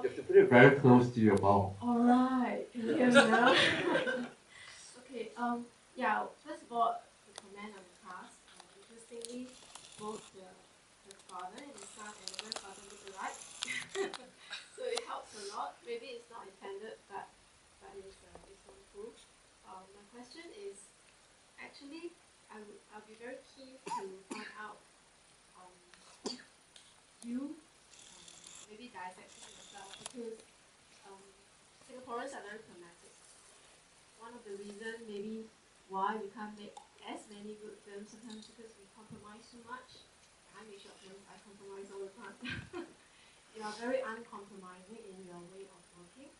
You have to put it very close to your mouth. Alright, can you hear me now? Okay, yeah, first of all, the comment on the cast. Interestingly, both the father and the son and the grandfather look alike. So it helps a lot. Maybe it's not intended, but it's wonderful. My question is, actually, I'll be very keen to find out you maybe dissecting yourself, because Singaporeans are very pragmatic. One of the reasons maybe why we can't make as many good films sometimes because we compromise too much. I make short films, I compromise all the time. You are very uncompromising in your way of working,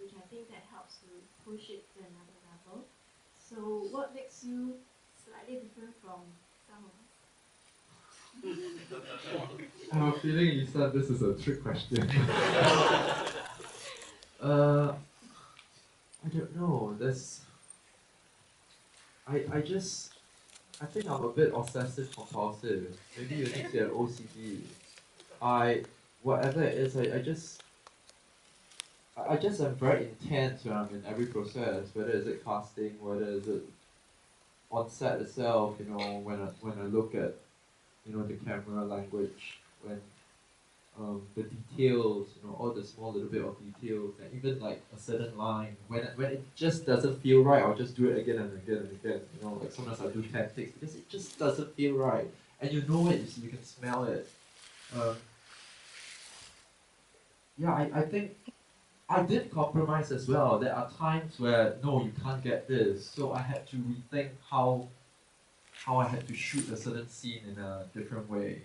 which I think that helps to push it to another level. So what makes you slightly different from some of us? I have a feeling you said this is a trick question. I don't know. I think I'm a bit obsessive compulsive. Maybe you think they're OCD. Whatever it is, I just am very intense when I'm in every process, whether it's it casting, whether it's it on set itself, when I look at, the camera language, when the details, all the small little bit of details, and even like a certain line, when it just doesn't feel right, I'll just do it again and again and again. Like sometimes I do 10 takes because it just doesn't feel right, and you know it, you can smell it. Um, yeah, I think I did compromise as well. There are times where no, you can't get this, so I had to rethink how I had to shoot a certain scene in a different way.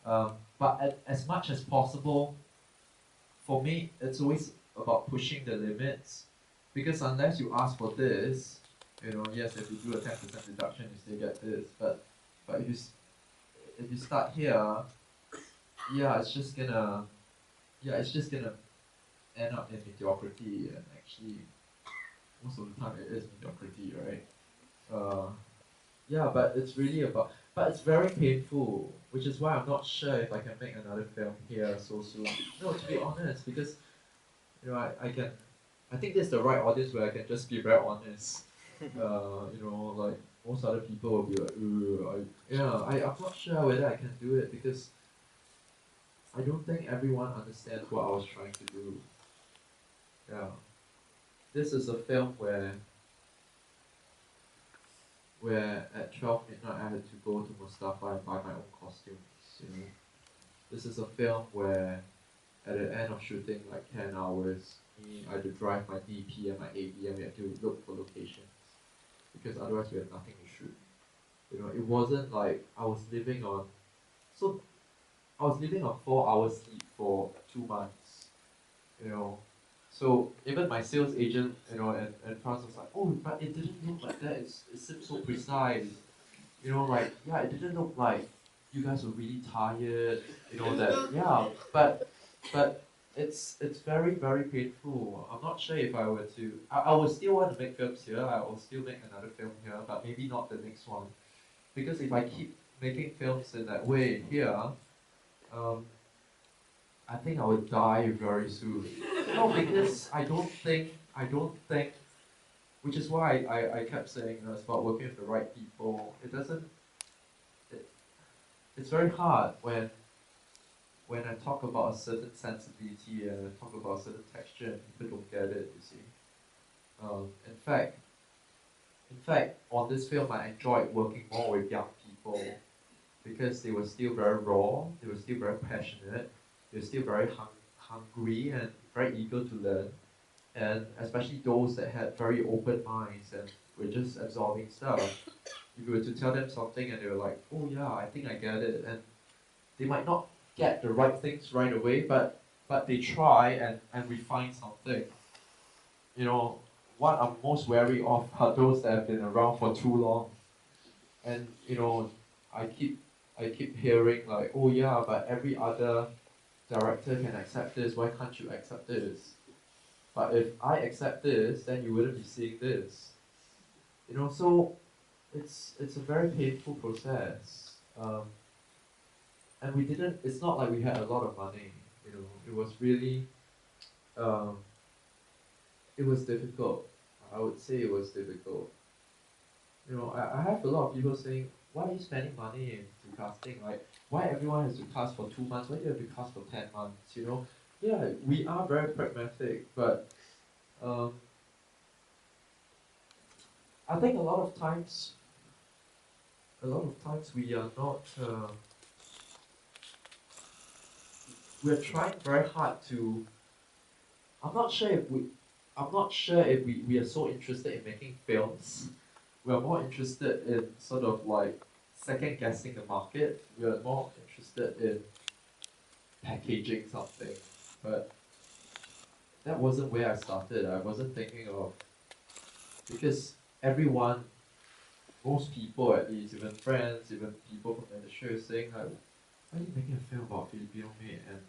But as much as possible, for me, it's always about pushing the limits, because unless you ask for this, yes, if you do a 10% deduction, you still get this. But if you start here, yeah, it's just gonna end up in mediocrity, and actually, most of the time it is mediocrity, right? Uh, yeah, but it's very painful, which is why I'm not sure if I can make another film here so soon. No, to be honest, because I think this is the right audience where I can just be very honest. Like most other people will be like, I'm not sure whether I can do it because I don't think everyone understands what I was trying to do. Yeah. This is a film where at 12 midnight I had to go to Mustafa and buy my own costumes. This is a film where at the end of shooting like 10 hours, me, I had to drive my DP and my AV and we had to look for locations because otherwise we had nothing to shoot. It wasn't like so I was living on 4 hours sleep for 2 months, you know. So even my sales agent, and France was like, oh, but it didn't look like that. It seemed so precise. Like, yeah, it didn't look like you guys were really tired. That yeah, but it's very very painful. I'm not sure if I were to. I would still want to make films here. I will still make another film here, but maybe not the next one, because if I keep making films in that way here, um, I think I would die very soon. No, because I don't think, which is why I kept saying, it's about working with the right people. It, it's very hard when I talk about a certain sensibility and I talk about a certain texture and people don't get it, you see. In fact, on this film I enjoyed working more with young people because they were still very raw, they were still very passionate, they were still very hungry and very eager to learn. And especially those that had very open minds and were just absorbing stuff. If you were to tell them something and they were like, oh yeah, I think I get it, and they might not get the right things right away, but they try and refine something. What I'm most wary of are those that have been around for too long. And I keep hearing like, oh yeah, but every other director can accept this, why can't you accept this? But if I accept this, then you wouldn't be seeing this. So it's a very painful process. And it's not like we had a lot of money. It was really um, it was difficult. I would say it was difficult. You know, I have a lot of people saying, why are you spending money into casting? Like, why everyone has to cast for 2 months? Why do you have to cast for 10 months? You know, yeah, we are very pragmatic, but um, I think a lot of times we are not. We're trying very hard to. I'm not sure if we. I'm not sure if we are so interested in making films. We are more interested in sort of like second guessing the market. We are more interested in packaging something. But that wasn't where I started. I wasn't thinking of because everyone, most people at least, even friends, even people from the industry, are saying like, why are you making a film about Filipino maid and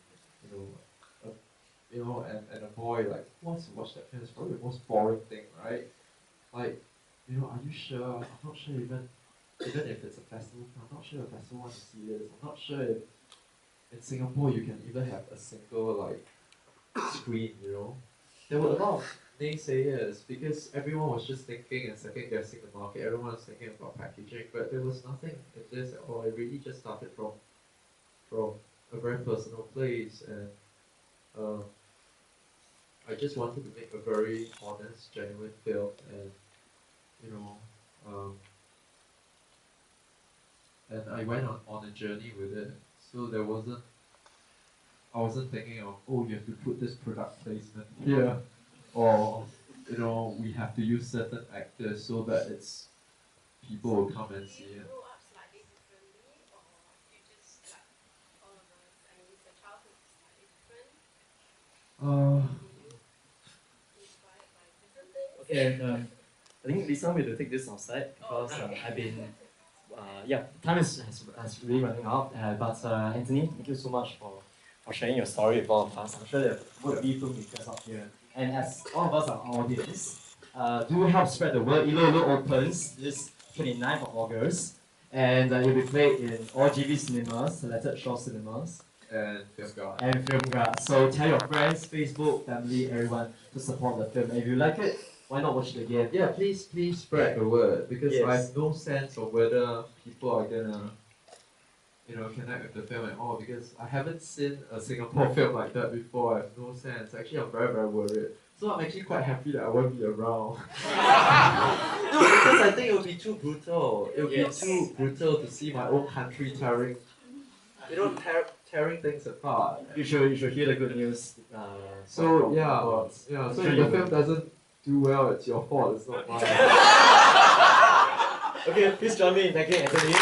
you know, a, and a boy like who wants to watch that film? It's probably the most boring thing, right? Like, are you sure? I'm not sure even if it's a festival film, I'm not sure if a festival wants to see this. I'm not sure if in Singapore you can even have a single like screen, There were a lot of naysayers because everyone was just thinking and second guessing the market. Everyone was thinking about packaging, but there was nothing in this at all. It really just started from a very personal place, and uh, I just wanted to make a very honest, genuine film, and you know, um, and I went on a journey with it. So I wasn't thinking of, oh, you have to put this product placement here, or we have to use certain actors so that it's people will come and see Did you it. grow up slightly differently, or you just like all of us? I mean, is your childhood slightly different? Uh, Were you inspired by different things? Okay, and I think Lisa will to take this outside because I've been, yeah, time has really running out. But Anthony, thank you so much for sharing your story with all of us. I'm sure there would be filmmakers out here. And as all of us are audience, do help spread the word. ILO ILO opens this 29th of August. And it will be played in all GV cinemas, selected short cinemas. and Film Guard. And Film Guard. So tell your friends, Facebook, family, everyone to support the film. And if you like it, why not watch it again? Yeah, please spread the word because Yes. I have no sense of whether people are gonna connect with the film at all because I haven't seen a Singapore film like that before. I have no sense. Actually, I'm very, very worried. So I'm actually quite happy that I won't be around. No, because I think it would be too brutal. It would be too brutal to see my own country tearing things apart. You should hear the good news. So from yeah. abroad. So I'm if sure the you film will. doesn't do well, it's your fault. It's not mine. Okay, please join me in thanking Anthony.